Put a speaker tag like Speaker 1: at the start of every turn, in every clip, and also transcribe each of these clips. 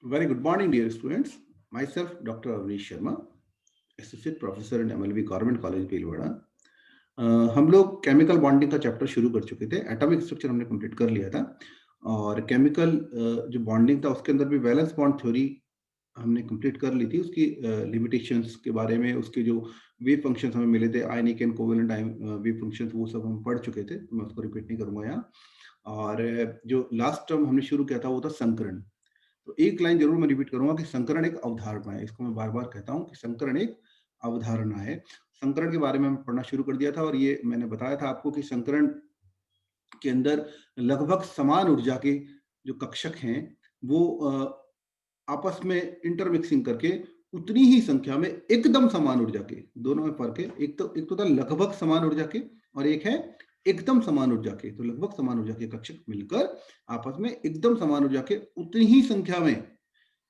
Speaker 1: Very good morning, dear students. Myself, Dr. Avnish Sharma, Associate Professor in MLB Government College, Bhilwara. हम लोग chemical bonding का chapter शुरू कर चुके थे। एटॉमिक स्ट्रक्चर हमने कंप्लीट कर लिया था और केमिकल जो बॉन्डिंग था उसके अंदर भी वैलेंस बॉन्ड थ्योरी हमने कंप्लीट कर ली थी। उसकी लिमिटेशंस के बारे में, उसके जो वेव फंक्शंस हमें मिले थे, आयनिक एंड कोवेलेंट वेव फंक्शंस, वो सब हम पढ़ चुके थे, तो मैं उसको रिपीट नहीं करूंगा यहाँ। और जो लास्ट टर्म हमने शुरू किया था वो था संकरण। तो एक लाइन जरूर मैं रिपीट करूंगा कि संकरण एक अवधारणा है। इसको मैं बार बार कहता हूं कि संकरण एक अवधारणा है। संकरण के बारे में मैं पढ़ना शुरू कर दिया था और ये मैंने बताया था आपको कि संकरण के अंदर लगभग समान ऊर्जा के जो कक्षक हैं वो आपस में इंटरमिक्सिंग करके उतनी ही संख्या में एकदम समान ऊर्जा के, दोनों में फर्क है। एक तो था लगभग समान ऊर्जा के और एक है एकदम समान ऊर्जा के। तो लगभग समान ऊर्जा के कक्षक मिलकर आपस में एकदम समान ऊर्जा के उतनी ही संख्या में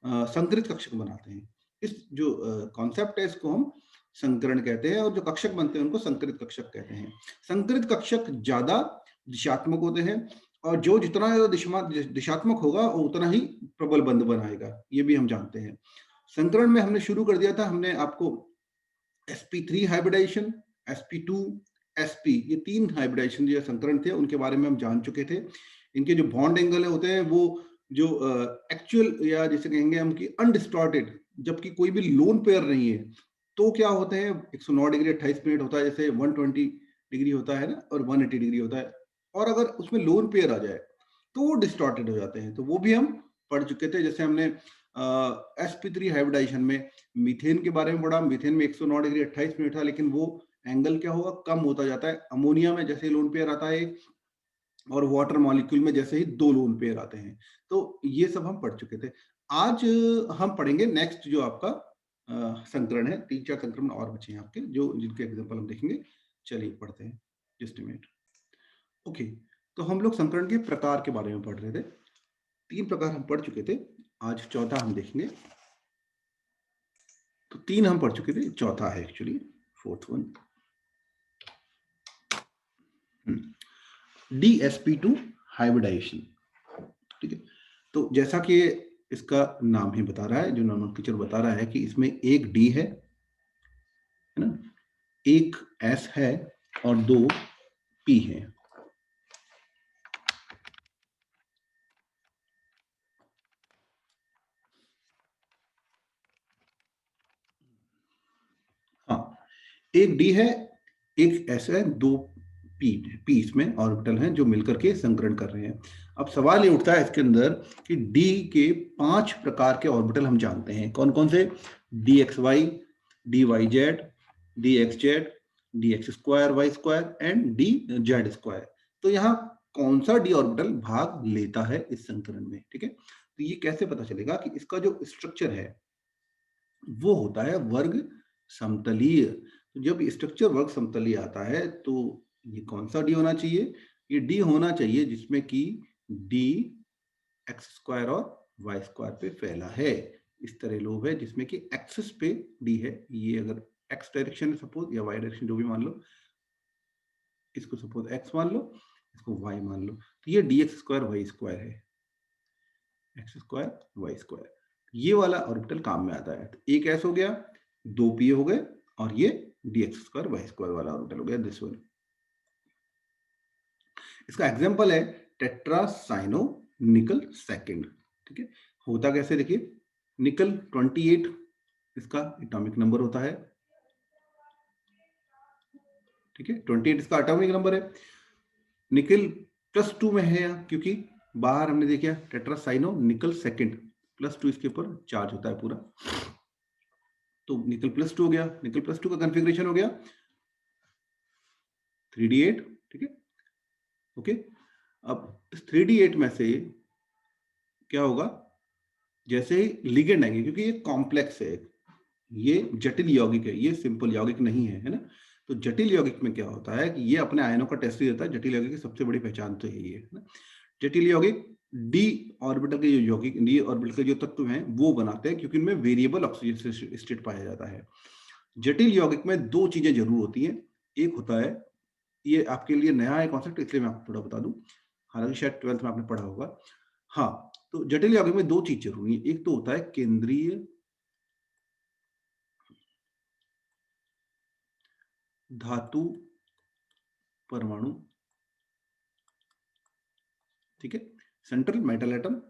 Speaker 1: संकरित कक्षक बनाते हैं। इस जो कॉन्सेप्ट है इसको हम संकरण कहते हैं और जो कक्षक बनते हैं उनको संकरित कक्षक कहते हैं। संकरित कक्षक ज्यादा दिशात्मक होते हैं और जो जितना ज्यादा दिशात्मक होगा वो उतना ही प्रबल बंध बनाएगा, ये भी हम जानते हैं। संकरण में हमने शुरू कर दिया था, हमने आपको sp3 हाइब्रिडाइजेशन, sp2, sp, ये 3 हाइब्रिडाइजेशन जो संकरण थे उनके बारे में हम जान चुके थे। इनके जो बॉन्ड एंगल होते हैं वो जो एक्चुअल या जैसे कहेंगे हम कि अनडिस्टॉर्टेड, जबकि कोई भी लोन पेयर नहीं है तो क्या होते हैं, 109 डिग्री 28 मिनट होता है, जैसे 120 डिग्री होता है ना, और 180 डिग्री होता है। और अगर उसमें लोन पेयर आ जाए तो वो डिस्टॉर्टेड हो जाते हैं। तो वो भी हम पढ़ चुके थे। जैसे हमने sp3 हाइब्रिडाइजेशन में मीथेन के बारे में पढ़ा। मीथेन में 109 डिग्री 28 मिनट था, लेकिन वो एंगल क्या होगा, कम होता जाता है। अमोनिया में जैसे लोन पेयर आता है और वाटर मॉलिक्यूल में जैसे ही 2 लोन पेयर आते हैं। तो ये सब हम पढ़ चुके थे। आज हम पढ़ेंगे नेक्स्ट जो आपका संकरण है। 3-4 संकरण और बचे हैं आपके, जो जिनके एग्जाम्पल हम देखेंगे। चलिए पढ़ते हैं, जस्ट मिनट। ओके, तो हम लोग संकरण के प्रकार के बारे में पढ़ रहे थे। 3 प्रकार हम पढ़ चुके थे, आज चौथा हम देखेंगे। तो 3 हम पढ़ चुके थे, चौथा है actually fourth one. DsP2 hybridisation. ठीक है, तो जैसा कि इसका नाम ही बता रहा है, जो नोमेनक्लेचर बता रहा है कि इसमें एक D है ना, एक S है और 2 P है। हाँ, एक D है, एक S है, 2 P इसमें ऑर्बिटल हैं जो मिलकर के संकरण कर रहे हैं। अब सवाल ये उठता है इसके अंदर कि D के 5 प्रकार के ऑर्बिटल हम जानते हैं। कौन कौन से? DXY, DYZ, DXZ, DX2Y2 and DZ2। तो यहाँ कौन सा D ऑर्बिटल भाग लेता है इस संकरण में? ठीक है, तो ये कैसे पता चलेगा कि इसका जो स्ट्रक्चर है वो होता है वर्ग समतलीय। तो जब स्ट्रक्चर वर्ग समतलीय आता है तो ये कौन सा डी होना चाहिए? ये डी होना चाहिए जिसमें कि डी x² और y² पे फैला है। इस तरह लोब है जिसमें कि एक्सिस पे डी है। ये अगर x डायरेक्शन है सपोज, या y डायरेक्शन जो भी मान लो, इसको सपोज x मान लो, इसको y मान लो, तो ये dx² y² है, x² y²। ये वाला ऑर्बिटल काम में आता है। तो एक s हो गया, 2 p हो गए और ये dx² y² वाला ऑर्बिटल हो गया, दिस वन। इसका एग्जांपल है टेट्रासाइनो निकल सेकंड। ठीक है, होता कैसे देखिए, निकल 28 इसका एटॉमिक नंबर होता है। ठीक है, 28 इसका एटॉमिक नंबर है। निकल +2 में है क्योंकि बाहर हमने देखा टेट्रासाइनो निकल सेकंड, +2 इसके ऊपर चार्ज होता है पूरा। तो निकल +2 हो गया। निकल +2 का कॉन्फ़िगरेशन हो गया 3d8। ठीक है, ओके। अब इस 3d8 में से क्या होगा, जैसे ही लिगेंड आएंगे, क्योंकि ये कॉम्प्लेक्स है, ये जटिल यौगिक है, ये सिंपल यौगिक नहीं है, है ना। तो जटिल यौगिक में क्या होता है कि ये अपने आयनों का टेस्ट देता है। जटिल यौगिक की सबसे बड़ी पहचान तो यही है ना। जटिल यौगिक डी ऑर्बिटल के जो यौगिक, डी ऑर्बिटल के जो तत्व हैं वो बनाते हैं, क्योंकि इनमें वेरिएबल ऑक्सीजन स्टेट पाया जाता है। जटिल यौगिक में 2 चीजें जरूर होती हैं। एक होता है, ये आपके लिए नया है कॉन्सेप्ट, इसलिए मैं आपको थोड़ा बता दूं, हालांकि शायद 12th में आपने पढ़ा होगा। हाँ, तो जटिल यौगिक में दो चीज जरूरी है, एक तो होता है केंद्रीय धातु परमाणु, ठीक है, सेंट्रल मेटल एटम,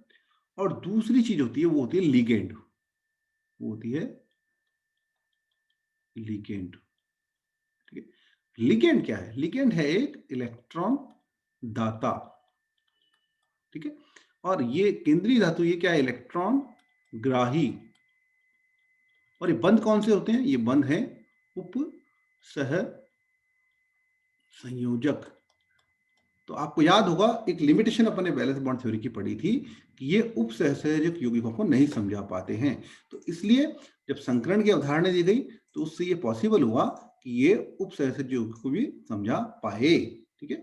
Speaker 1: और दूसरी चीज होती है वो होती है लिगेंड, वो होती है लिगेंड, ठीक है। लिगेंड क्या है? लिगेंड है एक इलेक्ट्रॉन दाता, ठीक है, और ये केंद्रीय धातु ये क्या है? इलेक्ट्रॉन ग्राही। और ये बंध कौन से होते हैं? ये बंध है उप सह संयोजक। तो आपको याद होगा एक लिमिटेशन अपने वैलेंस बॉन्ड थ्योरी की पढ़ी थी कि ये उप सहसंयोजक यौगिकों को नहीं समझा पाते हैं, तो इसलिए जब संकरण की अवधारणा दी गई तो उससे ये पॉसिबल हुआ कि ये उप सहसंयोजक यौगिक को भी समझा पाए, ठीक है।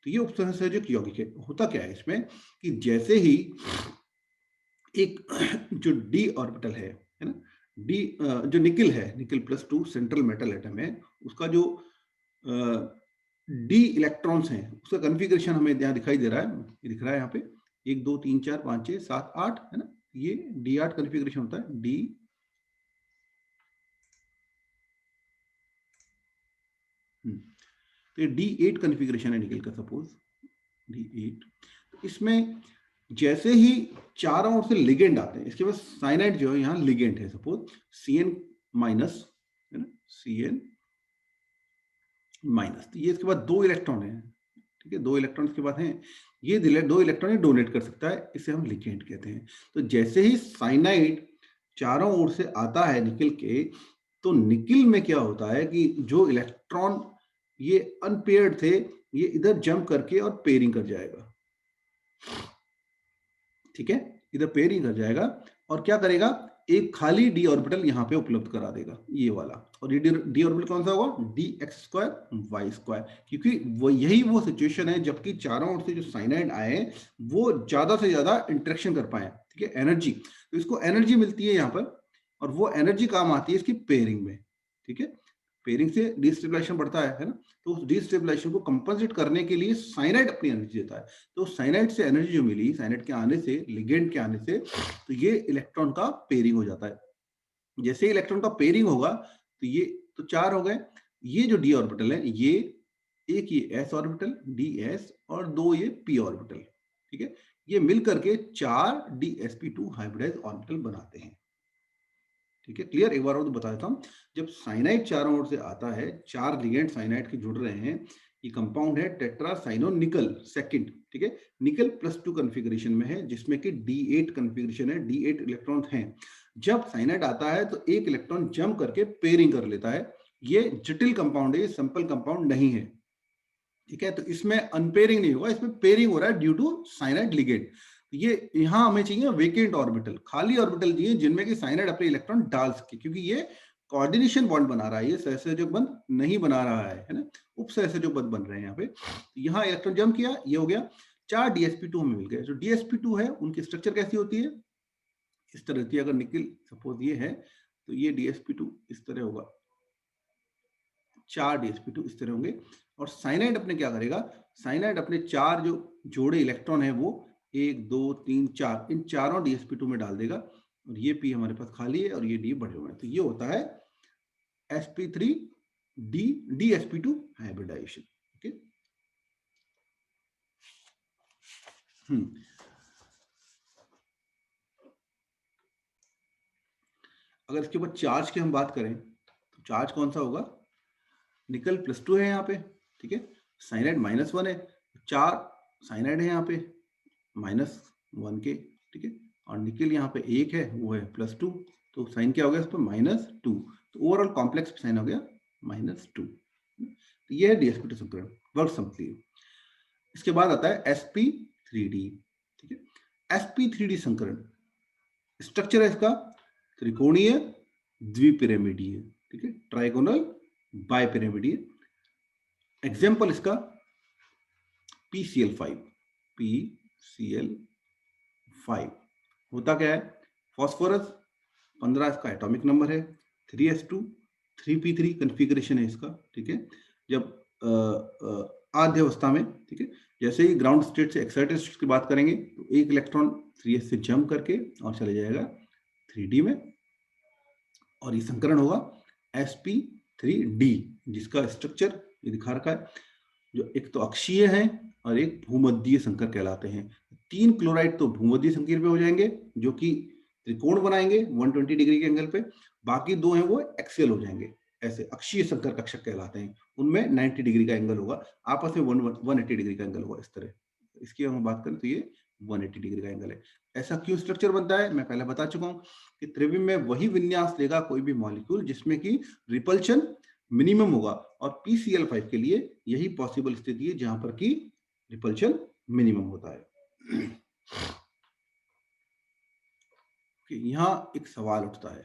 Speaker 1: तो ये उप सहसंयोजक यौगिक है, होता क्या है इसमें कि जैसे ही एक जो डी ऑर्बिटल है ना, डी जो निकिल है, निकिल +2 सेंट्रल मेटल एटम है, उसका जो डी इलेक्ट्रॉन्स हैं उसका कन्फिग्रेशन हमें यहाँ दिखाई दे रहा है, ये दिख रहा है यहाँ पे 1 2 3 4 5 6 7 8 है ना, ये D8 कन्फिग्रेशन होता है, डी तो ये D8 कन्फिग्रेशन है निकल का, सपोज D8। तो इसमें जैसे ही चारों ओर से लिगेंड आते हैं, इसके बाद साइनाइड जो है यहाँ लिगेंड है, सपोज Cn माइनस है ना, Cn माइनस, तो ये इसके बाद 2 इलेक्ट्रॉन है, ठीक है, 2 इलेक्ट्रॉन के बाद हैं, ये 2 इलेक्ट्रॉन डोनेट कर सकता है, इसे हम लिगेंड कहते हैं। तो जैसे ही साइनाइड चारों ओर से आता है निकल के, तो निकल में क्या होता है कि जो इलेक्ट्रॉन ये अनपेयर्ड थे, ये इधर जंप करके और पेयरिंग कर जाएगा, ठीक है, इधर पेयरिंग कर जाएगा और क्या करेगा, एक खाली डी ऑर्बिटल यहाँ पे उपलब्ध करा देगा, ये वाला। और ये डी ऑर्बिटल कौन सा होगा? dx2 y2, क्योंकि वो यही वो सिचुएशन है जबकि चारों ओर से जो साइनाइड आए वो ज्यादा से ज्यादा इंटरेक्शन कर पाए, ठीक है, एनर्जी, तो इसको एनर्जी मिलती है यहाँ पर, और वो एनर्जी काम आती है इसकी पेयरिंग में, ठीक है, पेयरिंग से डिस्टेबलाइजेशन बढ़ता है ना, तो उस डिस्टेबलाइजेशन को कंपनसेट करने के लिए साइनाइड अपनी एनर्जी देता है। तो साइनाइड से एनर्जी जो मिली, साइनाइड के आने से, लिगेंड के आने से, तो ये इलेक्ट्रॉन का पेयरिंग हो जाता है। जैसे इलेक्ट्रॉन का पेयरिंग होगा तो ये तो 4 हो गए, ये जो डी ऑर्बिटल है, ये एक ये एस ऑर्बिटल ds और 2 ये p ऑर्बिटल, ठीक है, ये मिलकर के 4 dsp2 हाइब्रिडाइज ऑर्बिटल बनाते हैं, ठीक है, क्लियर। एक बार और तो बता देता हूं, जब साइनाइड चारों ओर से आता है, 4 लिगेंड साइनाइड के जुड़ रहे हैं, ये कंपाउंड है टेट्रासाइनो निकल सेकंड, ठीक है, निकल +2 कॉन्फ़िगरेशन में है, जिसमें कि D8 कॉन्फ़िगरेशन है, D8 इलेक्ट्रॉन हैं। जब साइनाइड आता है तो एक इलेक्ट्रॉन जंप करके पेयरिंग कर लेता है, ये जटिल कंपाउंड है, ये सिंपल कंपाउंड नहीं है, ठीक है, तो इसमें अनपेयरिंग नहीं होगा, इसमें पेयरिंग हो रहा है ड्यू टू साइनाइड लिगेंड। ये यहां हमें चाहिए वेकेंट ऑर्बिटल, खाली ऑर्बिटल चाहिए जिनमें कि साइनाइड अपने इलेक्ट्रॉन डाल सके, क्योंकि ये कोऑर्डिनेशन बॉन्ड बना रहा है, ये सहसंयोजक बंध नहीं बना रहा है ना, उप सहसंयोजक बंध बन रहे हैं यहाँ पे। यहाँ इलेक्ट्रॉन जंप किया, ये हो गया, 4 dsp2 हमें मिल गए। जो dsp2 है उनकी स्ट्रक्चर कैसी होती है? इस तरह होती है। अगर निकल सपोज ये है तो ये dsp2 इस तरह होगा, 4 dsp2 इस तरह होंगे। और साइनाइड अपने क्या करेगा? साइनाइड अपने 4 जो जोड़े इलेक्ट्रॉन है वो 1 2 3 4 इन चारों dsp2 में डाल देगा, और ये p हमारे पास खाली है और ये d बढ़े हुए हैं, तो ये होता है sp3 d dsp2 hybridisation, okay. अगर इसके ऊपर चार्ज की हम बात करें तो चार्ज कौन सा होगा? निकल +2 है यहाँ पे, ठीक है, साइनाइड -1 है, 4 साइनाइड है यहाँ पे -1 के, ठीक है, और निकल यहाँ पे 1 है, वो है +2, तो साइन क्या हो गया इस पर? -2, तो ओवरऑल कॉम्प्लेक्स साइन हो गया -2। तो ये है dsp2 संकरण, वर्क समझिए। इसके बाद आता है sp3d, ठीक है, sp3d संकरण स्ट्रक्चर है इसका त्रिकोणीय द्विपिरामिडीय, ठीक है, ट्राइगोनल बाइपिरामिडीय। एग्जाम्पल इसका PCl5, PCl5 होता क्या है? फॉस्फोरस 15 इसका एटॉमिक नंबर है, 3s2 3p3 कन्फिग्रेशन है इसका, ठीक है। जब आद्य अवस्था में, ठीक है। जैसे ही ग्राउंड स्टेट से एक्साइटेड स्टेट की बात करेंगे तो एक इलेक्ट्रॉन 3s से जंप करके और चले जाएगा 3d में, और ये संकरण होगा sp3d, जिसका स्ट्रक्चर ये दिखा रखा है, जो एक तो अक्षीय है और एक भूमध्यीय संकर कहलाते हैं। 3 क्लोराइड तो भूमध्यीय संकीर्ण पे हो जाएंगे, जो कि त्रिकोण बनाएंगे 120 डिग्री के एंगल पे। बाकी 2 हैं वो एक्सियल हो जाएंगे, ऐसे अक्षीय संकर कक्षक कहलाते हैं। उनमें 90 डिग्री का एंगल होगा, आपस में 180 डिग्री का एंगल होगा, इस तरह। इसकी हम बात करें तो ये 180 डिग्री का एंगल है। ऐसा क्यों स्ट्रक्चर बनता है, मैं पहले बता चुका हूं कि त्रिविम में वही विन्यास देगा कोई भी मॉलिक्यूल जिसमें कि रिपल्शन मिनिमम होगा, और PCl5 के लिए यही पॉसिबल स्थिति है जहां पर कि रिपल्शन मिनिमम होता है। यहां एक सवाल उठता है,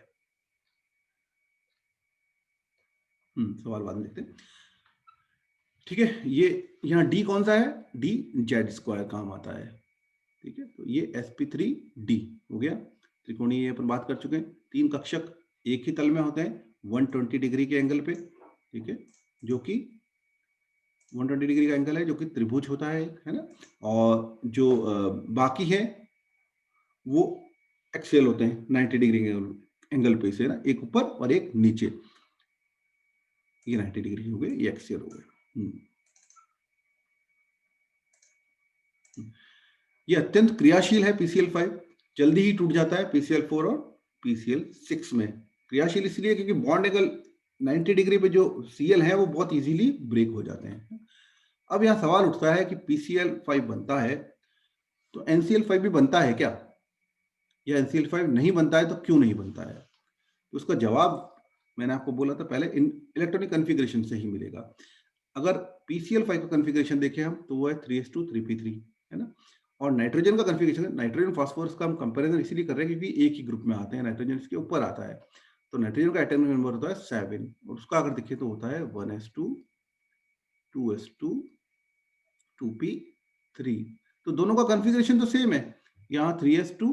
Speaker 1: सवाल बाद में देखते हैं, ठीक है। ये यहाँ D कौन सा है, D Z² काम आता है, ठीक है। तो ये sp3d हो गया। त्रिकोणीय अपन बात कर चुके हैं, 3 कक्षक एक ही तल में होते हैं 120 डिग्री के एंगल पे, ठीक है, जो कि 120 डिग्री का एंगल है, जो कि त्रिभुज होता है ना। और जो बाकी है वो एक्सियल होते हैं 90 डिग्री के एंगल पे से ना, एक ऊपर और एक नीचे। ये 90 डिग्री हो गए, ये एक्सियल हो गए। ये अत्यंत क्रियाशील है PCl5, जल्दी ही टूट जाता है PCl4 और PCl6 में। क्रियाशील इसलिए क्योंकि बॉन्ड एंगल 90 डिग्री पे जो Cl है वो बहुत इजीली ब्रेक हो जाते हैं। अब यहाँ सवाल उठता है कि PCl5 बनता है तो NCl5 भी बनता है क्या, या NCl5 नहीं बनता है तो क्यों नहीं बनता है? तो उसका जवाब मैंने आपको बोला था पहले, इलेक्ट्रॉनिक कॉन्फ़िगरेशन से ही मिलेगा। अगर PCl5 का कॉन्फ़िगरेशन देखें हम तो वो है 3s2 3p3, है ना। और नाइट्रोजन का कॉन्फ़िगरेशन, नाइट्रोजन फास्फोरस का हम कंपैरिजन इसीलिए कर रहे हैं क्योंकि एक ही ग्रुप में आते हैं, नाइट्रोजन इसके ऊपर आता है। तो नाइट्रोजन का एटॉमिक नंबर होता है 7, और उसका अगर देखिए तो होता है 1s2 2s2 2p3। तो दोनों का कॉन्फ़िगरेशन तो सेम है, यहाँ 3s2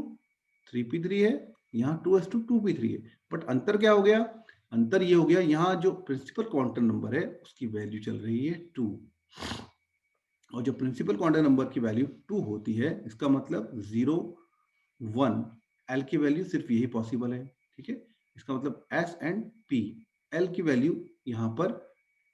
Speaker 1: 3p3 है, यहाँ 2s2 2p3 है, बट अंतर क्या हो गया? अंतर ये हो गया, यहाँ जो प्रिंसिपल क्वांटम नंबर है उसकी वैल्यू चल रही है 2, और जो प्रिंसिपल क्वांटम नंबर की वैल्यू 2 होती है, इसका मतलब 0 1 एल की वैल्यू सिर्फ यही पॉसिबल है, ठीक है। इसका मतलब एस एंड पी, एल की वैल्यू यहाँ पर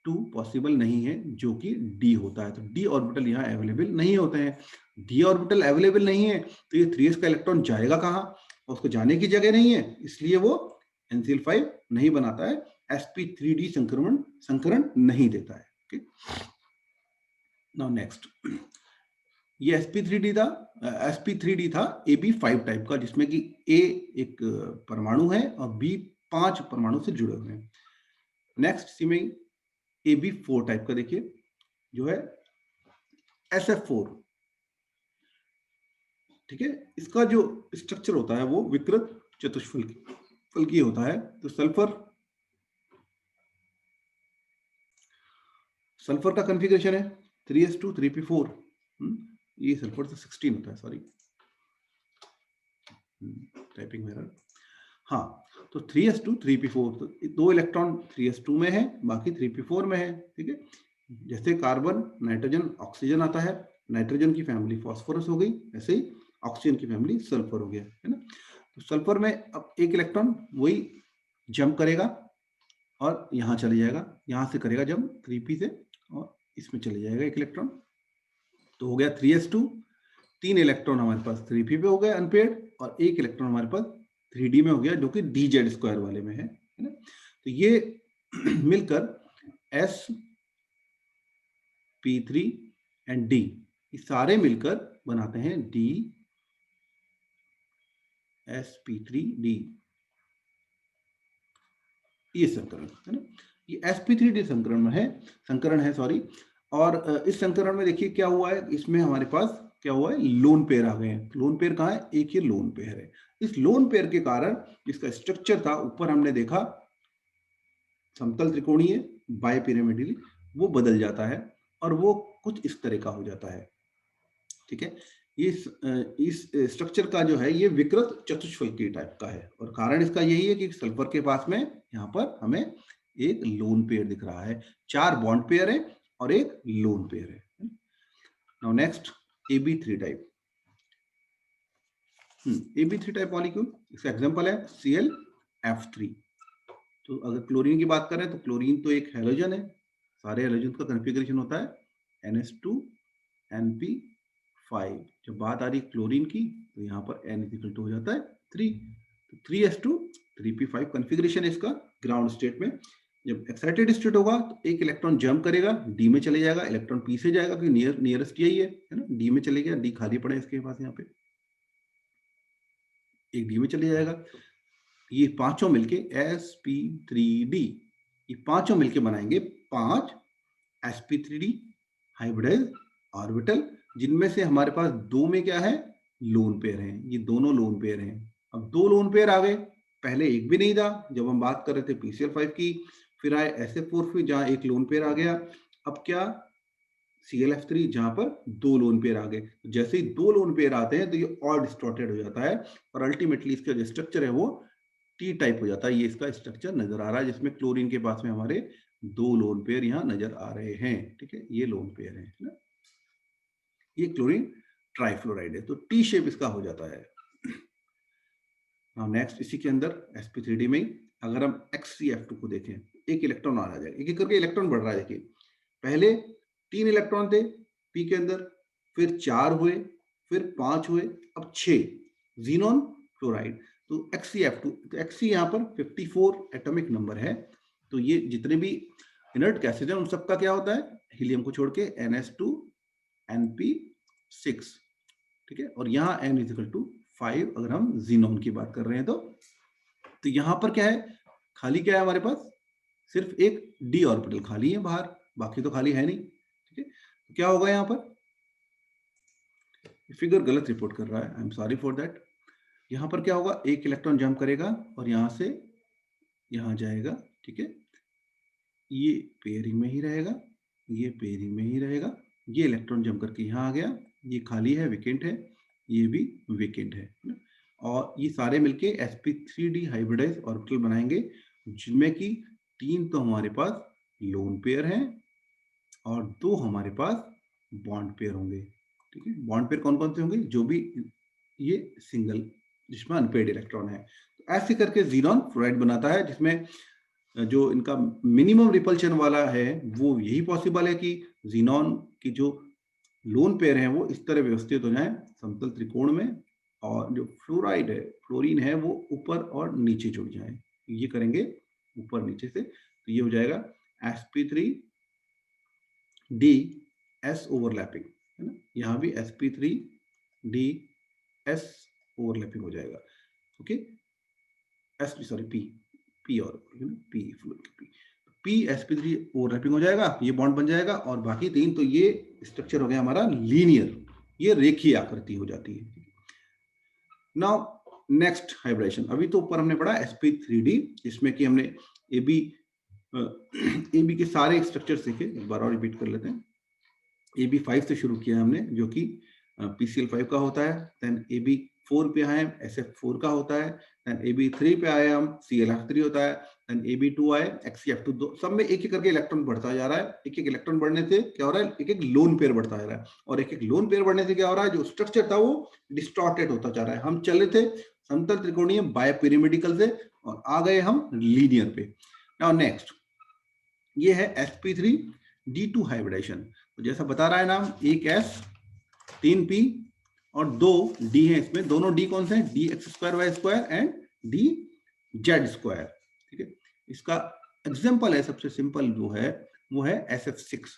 Speaker 1: 2 पॉसिबल नहीं है, जो कि डी होता है। तो डी ऑर्बिटल यहाँ अवेलेबल नहीं होते हैं। डी ऑर्बिटल अवेलेबल नहीं है तो ये 3s का इलेक्ट्रॉन जाएगा कहाँ, उसको जाने की जगह नहीं है, इसलिए वो NCl5 नहीं बनाता है, sp3d संकरण नहीं देता है। ओके, नाउ नेक्स्ट, ये sp3d था AB5 टाइप का, जिसमें कि A एक परमाणु है और B 5 परमाणु से जुड़े हुए हैं। नेक्स्ट सी में AB4 टाइप का देखिए, जो है SF4, ठीक है। इसका जो स्ट्रक्चर होता है वो विकृत चतुष्फलकीय होता है। तो सल्फर का कॉन्फ़िगरेशन है 3s2 3p4, ये सल्फर तो 16 होता है, सॉरी टाइपिंग एरर। हाँ, तो 3s2 3p4, तो 2 इलेक्ट्रॉन 3s2 में है, बाकी 3p4 में है, ठीक है। जैसे कार्बन नाइट्रोजन ऑक्सीजन आता है, नाइट्रोजन की फैमिली फास्फोरस हो गई, ऐसे ही ऑक्सीजन की फैमिली सल्फर हो गया, है ना। तो सल्फर में अब एक इलेक्ट्रॉन वही जंप करेगा और यहाँ चले जाएगा, यहाँ से करेगा जंप 3p से और इसमें चले जाएगा एक इलेक्ट्रॉन, तो हो गया 3s2। 3 इलेक्ट्रॉन हमारे पास 3p पे हो गए अनपेयर्ड, और एक इलेक्ट्रॉन हमारे पास 3d में हो गया, जो कि dz² वाले में है ना। तो ये मिलकर sp3 एंड d, ये सारे मिलकर बनाते हैं d sp3d, ये संकरण है ना। ये sp3d संकरण है सॉरी। और इस संकरण में देखिए क्या हुआ है, इसमें हमारे पास क्या हुआ है, लोन पेयर आ गए हैं। लोन पेयर कहाँ है, एक ये लोन पेयर है। इस लोन पेयर के कारण इसका स्ट्रक्चर था, ऊपर हमने देखा समतल त्रिकोणीय बायपिरामिडली, वो बदल जाता है और वो कुछ इस तरह का हो जाता है, ठीक है। इस स्ट्रक्चर का जो है ये विकृत चतुष्फलकीय टाइप का है, और कारण इसका यही है कि सल्फर के पास में यहाँ पर हमें एक लोन पेयर दिख रहा है, 4 बॉन्ड पेयर है और एक लोन पेयर है। Now next AB3 type. AB3 type molecule, इसका एग्जांपल है ClF3। तो अगर क्लोरीन की बात करें तो क्लोरीन तो एक हैलोजन है, सारे हैलोजन का कॉन्फ़िगरेशन होता है NH2 NP5। जब बात आ रही है क्लोरीन की तो यहाँ पर N इक्वल टू हो जाता है 3, तो 3s2 3p5 कॉन्फ़िगरेशन है इसका ग्राउंड स्टेट में। जब एक्साइटेड स्टेट होगा तो एक इलेक्ट्रॉन जंप करेगा, डी में चले जाएगा, इलेक्ट्रॉन पी से जाएगा क्योंकि नियरेस्ट यही है ना, डी में चले गया, डी खाली पड़ा है इसके पास, यहाँ पे एक डी में चले जाएगा। ये पांचों मिलके sp3d, ये पांचों मिलके बनाएंगे 5 sp3d हाइब्रिडाइज ऑर्बिटल, जिनमें से हमारे पास दो में क्या है, लोन पेयर हैं। ये दोनों लोन पेयर हैं। अब दो लोन पेयर आ गए, पहले एक भी नहीं था जब हम बात कर रहे थे PCl5 की, फिर आए SF4 जहां एक लोन पेयर आ गया। अब क्या ClF3 जहां पर दो लोन पेयर आ गए। जैसे ही दो लोन पेयर आते हैं तो ये और डिस्टॉर्टेड हो जाता है और अल्टीमेटली इसका जो स्ट्रक्चर है वो टी टाइप हो जाता है। ये इसका स्ट्रक्चर नजर आ रहा है जिसमें क्लोरीन के पास में हमारे दो लोन पेयर यहाँ नजर आ रहे हैं। ठीक है, ये लोन पेयर है ना, ये क्लोरीन ट्राइफ्लोराइड है, तो टी शेप इसका हो जाता है। नेक्स्ट इसी के अंदर sp3d में अगर हम XCF2 को देखें, एक इलेक्ट्रॉन आ जाएगा, एक एक करके इलेक्ट्रॉन बढ़ रहा है। देखिए पहले 3 इलेक्ट्रॉन थे पी के अंदर, फिर 4 हुए, फिर 5 हुए, अब 6 जीनोन क्लोराइड। तो XCF2, तो Xc यहाँ पर 54 एटॉमिक नंबर है। तो ये जितने भी इनर्ट गैसेज हैं उन सबका क्या होता है, हीलियम को छोड़ के NH2 NP6। ठीक है, और यहाँ N इक्वल टू 5 अगर हम जीनोन की बात कर रहे हैं तो यहाँ पर क्या है, खाली क्या है हमारे पास, सिर्फ एक डी ऑर्बिटल खाली है बाहर, बाकी तो खाली है नहीं। ठीक है, तो क्या होगा यहाँ पर, फिगर गलत रिपोर्ट कर रहा है, I am sorry for that. यहाँ पर क्या होगा, एक इलेक्ट्रॉन जंप करेगा और यहाँ से यहाँ जाएगा। ठीक है, ये पेयरिंग में ही रहेगा, ये पेयरिंग में ही रहेगा, ये इलेक्ट्रॉन जंप करके यहाँ आ गया, ये खाली है, वेकेंट है, ये भी वेकेंट है ना? और ये सारे मिलके sp3d हाइब्रिडाइज ऑर्बिटल बनाएंगे, जिनमें की 3 तो हमारे पास लोन पेयर हैं और 2 हमारे पास बॉन्ड पेयर होंगे। ठीक है, बॉन्ड पेयर कौन कौन से होंगे, जो भी ये सिंगल जिसमें अनपेड इलेक्ट्रॉन है। तो ऐसे करके जीनॉन फ्लोराइड बनाता है, जिसमें जो इनका मिनिमम रिपल्शन वाला है वो यही पॉसिबल है कि जीनॉन की जो लोन पेयर हैं वो इस तरह व्यवस्थित हो जाएं समतल त्रिकोण में, और जो फ्लोराइड है, फ्लोरीन है, वो ऊपर और नीचे जुड़ जाएं। ये करेंगे ऊपर नीचे से, तो ये हो जाएगा sp3d s ओवरलैपिंग, है ना, यहाँ भी sp3d s ओवरलैपिंग हो जाएगा। ओके, सॉरी पी और पी sp3 ओवरलैपिंग हो जाएगा, ये बॉन्ड बन जाएगा, और बाकी 3 तो ये स्ट्रक्चर हो गया हमारा लीनियर, ये रेखीय आकृति हो जाती है। नाउ नेक्स्ट हाइब्रिडेशन, अभी तो ऊपर हमने पढ़ा sp3d, जिसमें कि हमने AB के सारे स्ट्रक्चर सीखे, एक बार और रिपीट कर लेते हैं। AB5 से शुरू किया हमने, जो कि PCl5 का होता है, देन AB4 पे आए SF4 का होता है, देन AB3 पे आए हम ClF3 होता है, देन AB2 आए XCF2। सब में एक एक करके इलेक्ट्रॉन बढ़ता जा रहा है। एक एक इलेक्ट्रॉन बढ़ने से क्या हो रहा है, एक एक लोन पेयर बढ़ता जा रहा है, और एक एक लोन पेयर बढ़ने से क्या हो रहा है, जो स्ट्रक्चर था वो डिस्टॉर्टेड होता जा रहा है। हम चले थे समतल त्रिकोणीय बायोपिरामिडिकल से और आ गए हम लीनियर पे। नाउ नेक्स्ट ये है sp3d2 हाइब्रिडेशन। तो जैसा बता रहा है नाम, एक S 3p और 2 d है इसमें। दोनों d कौन से हैं, dx2y² एंड dz²। ठीक है, इसका एग्जांपल है, सबसे सिंपल जो है वो है SF6।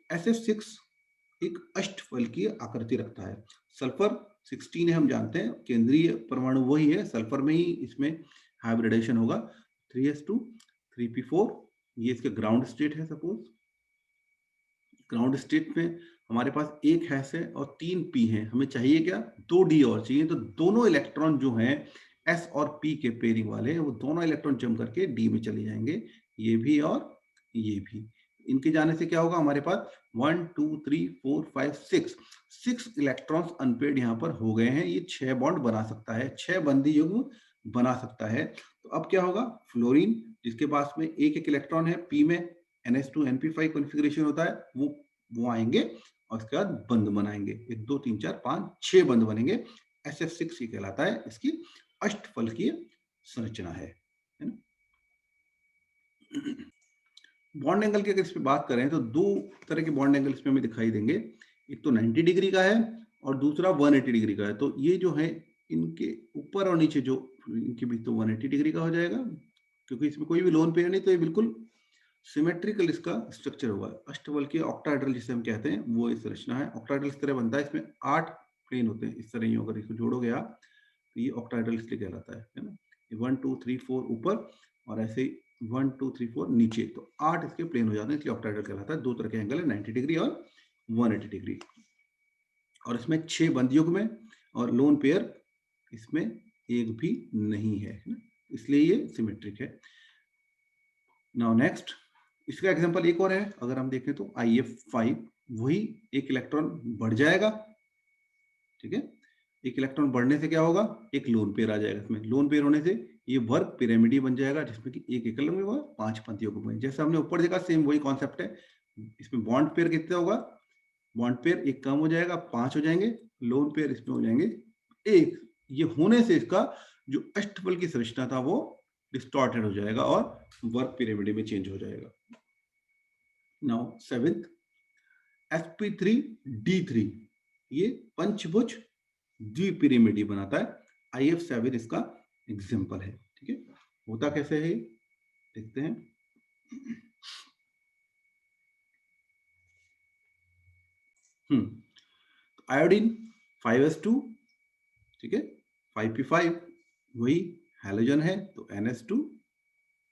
Speaker 1: SF6 एक अष्टफलकीय आकृति रखता है। सल्फर 16 है, हम जानते हैं, केंद्रीय परमाणु वही है, सल्फर में ही इसमें हाइब्रिडेशन होगा। 3s2 3p4, ये इसके ग्राउंड स्टेट है। सपोज ग्राउंड स्टेट में हमारे पास एक हैश है और 3 पी है, हमें चाहिए क्या, 2 डी और चाहिए। तो दोनों इलेक्ट्रॉन जो हैं एस और पी के पेयरिंग वाले, वो दोनों इलेक्ट्रॉन जम करके डी में चले जाएंगे, ये भी और ये भी। इनके जाने से क्या होगा, हमारे पास 1 2 3 4 5 6 इलेक्ट्रॉन्स अनपेड यहाँ पर हो गए हैं। ये 6 बॉन्ड बना सकता है, 6 बंदी युग्म बना सकता है। तो अब क्या होगा, फ्लोरीन जिसके पास में एक एक इलेक्ट्रॉन है पी में, NH2 NP5 कॉन्फ़िगरेशन होता है, वो आएंगे और उसके बाद बंध बनाएंगे। 1 2 3 4 5 6 बंध बनेंगे। SF6 ये कहलाता है, इसकी अष्टफलकीय संरचना है ना? बॉन्ड एंगल की अगर इस पे बात करें तो दो तरह के बॉन्ड एंगल इसमें हमें दिखाई देंगे। एक तो 90 डिग्री का है और दूसरा 180 डिग्री का है। तो ये जो है इनके ऊपर और नीचे जो इनके बीच, तो 180 डिग्री का हो जाएगा, क्योंकि इसमें कोई भी लोन पेयर नहीं, तो ये बिल्कुल सिमेट्रिकल इसका स्ट्रक्चर होगा। अष्टबल्कीय ऑक्टाहेड्रल जिसे हम कहते हैं, वो इस रचना है। ऑक्टाहेड्रल इस तरह बनता है, इसमें 8 प्लेन होते हैं, इस तरह ही अगर इसको जोड़ोगे आप तो ये ऑक्टाहेड्रल इसलिए कहलाता है ना। 1 2 3 4 ऊपर और ऐसे 1 2 3 4 नीचे, तो 8 इसके प्लेन हो जाते हैं, इसलिए ऑक्टाहेड्रल कहलाता है। दो तरह के एंगल है, 90 डिग्री और 180 डिग्री। और इसमें 6 बंद युग्म और लोन पेयर इसमें एक भी नहीं है ना, इसलिए ये सिमेट्रिक है। नाउ नेक्स्ट, इसका एग्जांपल एक और है। अगर हम देखें तो IF5, वही एक इलेक्ट्रॉन बढ़ जाएगा, ठीक है। एक इलेक्ट्रॉन बढ़ने से क्या होगा, एक लोन पेयर आ जाएगा। इसमें लोन पेयर होने से ये वर्ग पिरामिडी बन जाएगा, जिसमें कि एक एकल में होगा, 5 पंक्तियों को बने। जैसे हमने ऊपर देखा, सेम वही कॉन्सेप्ट है। इसमें बॉन्ड पेयर कितना होगा, बॉन्ड पेयर एक कम हो जाएगा, 5 हो जाएंगे। लोन पेयर इसमें हो जाएंगे 1। ये होने से इसका जो अष्टफल की संरचना था वो डिस्टॉर्टेड हो जाएगा और वर्ग पिरामिडी में चेंज हो जाएगा। नाउ 7th, sp3d3, ये पंचभुज द्विपिरामिडी बनाता है। IF7 इसका एग्जांपल है, ठीक है। होता कैसे है देखते हैं। आयोडीन 5s2, ठीक है, 5p5, वही हैलोजन है, तो NS2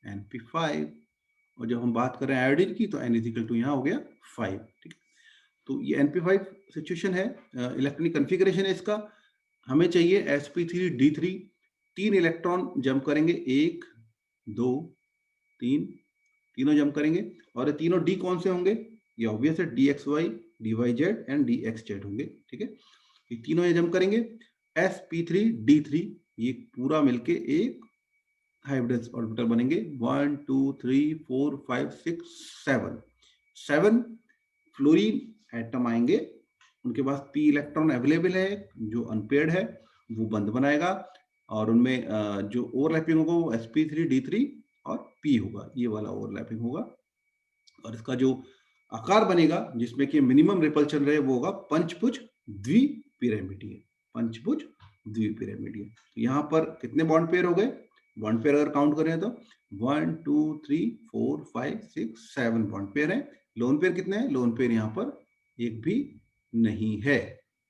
Speaker 1: NP5। और जब हम बात करें आयोडीन की, तो N इजिकल टू यहाँ हो गया 5, ठीक है। तो ये NP5 सिचुएशन है, इलेक्ट्रॉनिक कन्फिगरेशन है इसका। हमें चाहिए sp3d3, 3 इलेक्ट्रॉन जंप करेंगे, 1 2 3, तीनों जंप करेंगे। और ये तीनों डी कौन से होंगे, ये ऑब्वियस है, DXY DYZ एंड DXZ होंगे, ठीक है। ये तीनों ये जंप करेंगे, sp3d3, ये पूरा मिलके एक हाइब्रिड ऑर्बिटल बनेंगे। 1 2 3 4 5 6 7 फ्लोरीन एटम आएंगे, उनके पास p इलेक्ट्रॉन अवेलेबल है, जो अनपेयर्ड है वो बंद बनाएगा। और उनमें जो ओवरलैपिंग होगा वो sp3d3 और p होगा, ये वाला ओवरलैपिंग होगा। और इसका जो आकार बनेगा जिसमें कि मिनिमम रिपल्शन रहे, वो होगा पंचभुज द्विपिरामिडीय। पंचभुज द्विपिरामिडीय। तो यहाँ पर कितने बॉन्ड पेयर हो गए, बॉन्ड पेयर अगर काउंट करें तो 1 2 3 4 5 6 7 बॉन्ड पेयर है। लोन पेयर कितने हैं, लोन पेयर यहाँ पर एक भी नहीं है,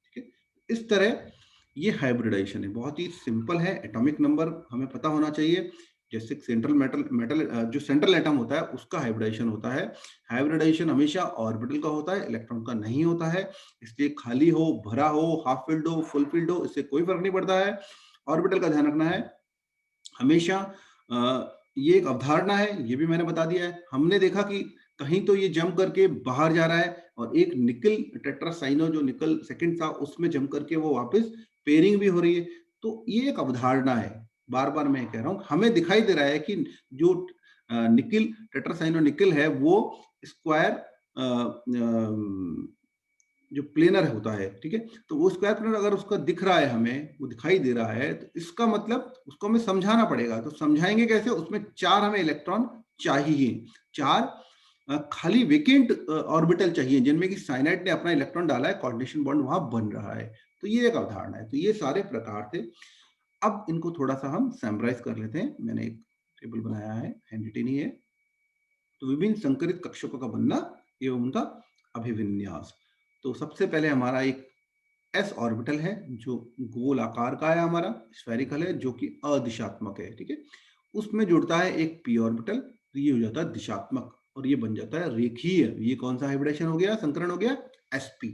Speaker 1: ठीक है। इस तरह ये हाइब्रिडाइजेशन है, बहुत ही सिंपल है। एटॉमिक नंबर हमें पता होना चाहिए। जैसे सेंट्रल मेटल जो सेंट्रल एटम होता है उसका हाइब्रिडाइजेशन होता है। हाइब्रिडाइजेशन हमेशा ऑर्बिटल का होता है, इलेक्ट्रॉन का नहीं होता है। इसलिए खाली हो, भरा हो, हाफ फिल्ड हो, फुल फिल्ड हो, इससे कोई फर्क नहीं पड़ता है। ऑर्बिटल का ध्यान रखना है हमेशा। ये एक अवधारणा है, ये भी मैंने बता दिया है। हमने देखा कि कहीं तो ये जंप करके बाहर जा रहा है, और एक निकल टेट्रासाइनो जो निकल सेकंड था उसमें जंप करके वो वापस पेयरिंग भी हो रही है। तो ये एक अवधारणा है, बार बार मैं कह रहा हूँ। हमें दिखाई दे रहा है कि जो निकल टेट्रासाइनो निकल है वो स्क्वायर जो प्लेनर होता है, ठीक है। तो वो स्क्वायर प्लेनर अगर उसका दिख रहा है, हमें वो दिखाई दे रहा है, तो इसका मतलब उसको हमें समझाना पड़ेगा। तो समझाएंगे कैसे, उसमें 4 हमें इलेक्ट्रॉन चाहिए, 4 खाली वेकेंट ऑर्बिटल चाहिए जिनमें कि साइनाइड ने अपना इलेक्ट्रॉन डाला है, कोऑर्डिनेशन बॉन्ड वहां बन रहा है। तो ये एक अवधारणा है। तो ये सारे प्रकार थे। अब इनको थोड़ा सा हम सैमराइज कर लेते हैं। मैंने एक टेबल बनाया है, हैंडरिटन ही है। तो विभिन्न संकरित कक्षकों का बनना एवं उनका अभिविन्यास। तो सबसे पहले हमारा एक एस ऑर्बिटल है जो गोल आकार का है, हमारा स्फेरिकल है, जो कि अदिशात्मक है, ठीक है। उसमें जुड़ता है एक पी ऑर्बिटल, तो ये हो जाता है दिशात्मक और ये बन जाता है रेखीय। ये कौन सा हाइब्रिडेशन हो गया, संकरण हो गया, sp।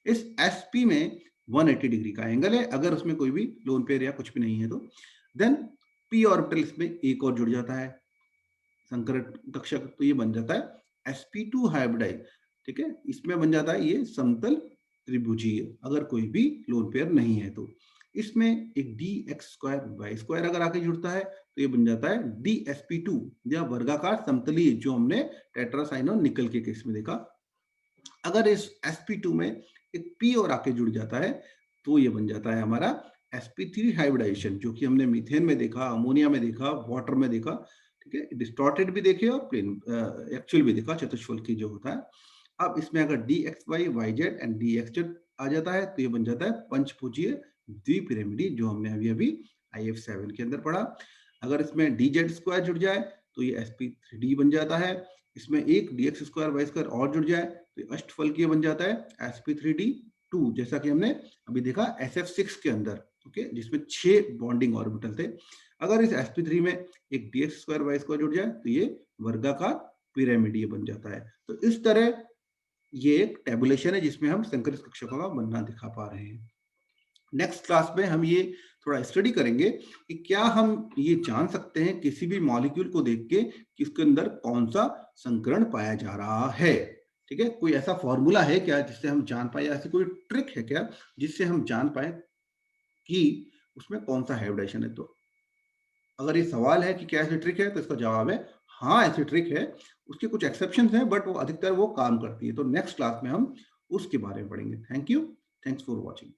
Speaker 1: इस sp में 180 डिग्री का एंगल है, अगर उसमें कोई भी लोन पेयर या कुछ भी नहीं है तो। देन p ऑर्बिटल इसमें एक और जुड़ जाता है संकरण कक्षक, तो ये बन जाता है sp2 हाइब्रिडाइज, ठीक है। इसमें बन जाता है ये समतल त्रिभुजीय, अगर कोई भी लोन पेयर नहीं है तो। इसमें एक dx² y² अगर आके जुड़ता है तो ये बन जाता है dsp2 या वर्गाकार समतलीय, जो हमने टेट्रासाइन और निकल के केस में देखा। अगर इस sp2 में एक p और आके जुड़ जाता है तो ये बन जाता है हमारा sp3 हाइब्रिडाइजेशन, जो कि हमने मीथेन में देखा, अमोनिया में देखा, वाटर में देखा। ठीक है, डिस्टॉर्टेड भी देखे और प्लेन एक्चुअल भी देखा, चतुष्फलकी जो होता है। अब इसमें अगर dxy yz एंड dxz आ जाता है तो ये बन जाता है पंचभुजीय द्विपिरामिडी, जो हमने अभी अभी IF7 के अंदर पढ़ा। अगर इसमें dz² जुड़ जाए तो ये sp3d बन जाता है। इसमें एक dx² y² और जुड़ जाए तो ये अष्टफलकीय बन जाता है sp3d2, जैसा कि हमने अभी देखा SF6 के अंदर, ओके, जिसमें 6 बॉन्डिंग ऑर्बिटल थे। अगर इस sp3 में एक dx² y² जुड़ जाए तो ये वर्गाकार पिरामिडीय बन जाता है। तो इस तरह ये एक टेबुलेशन है जिसमें हम संकरित कक्षकों का बनना दिखा पा रहे हैं। नेक्स्ट क्लास में हम ये थोड़ा स्टडी करेंगे कि क्या हम ये जान सकते हैं किसी भी मॉलिक्यूल को देख के कि इसके अंदर कौन सा संकरण पाया जा रहा है। ठीक है, कोई ऐसा फॉर्मूला है क्या जिससे हम जान पाए, या ऐसी कोई ट्रिक है क्या जिससे हम जान पाए कि उसमें कौन सा हाइब्रिडाइजेशन है। तो अगर ये सवाल है कि क्या ऐसी ट्रिक है तो इसका जवाब है हाँ, ऐसी ट्रिक है। उसके कुछ एक्सेप्शंस हैं बट वो अधिकतर वो काम करती है। तो नेक्स्ट क्लास में हम उसके बारे में पढ़ेंगे। Thank you, thanks for watching.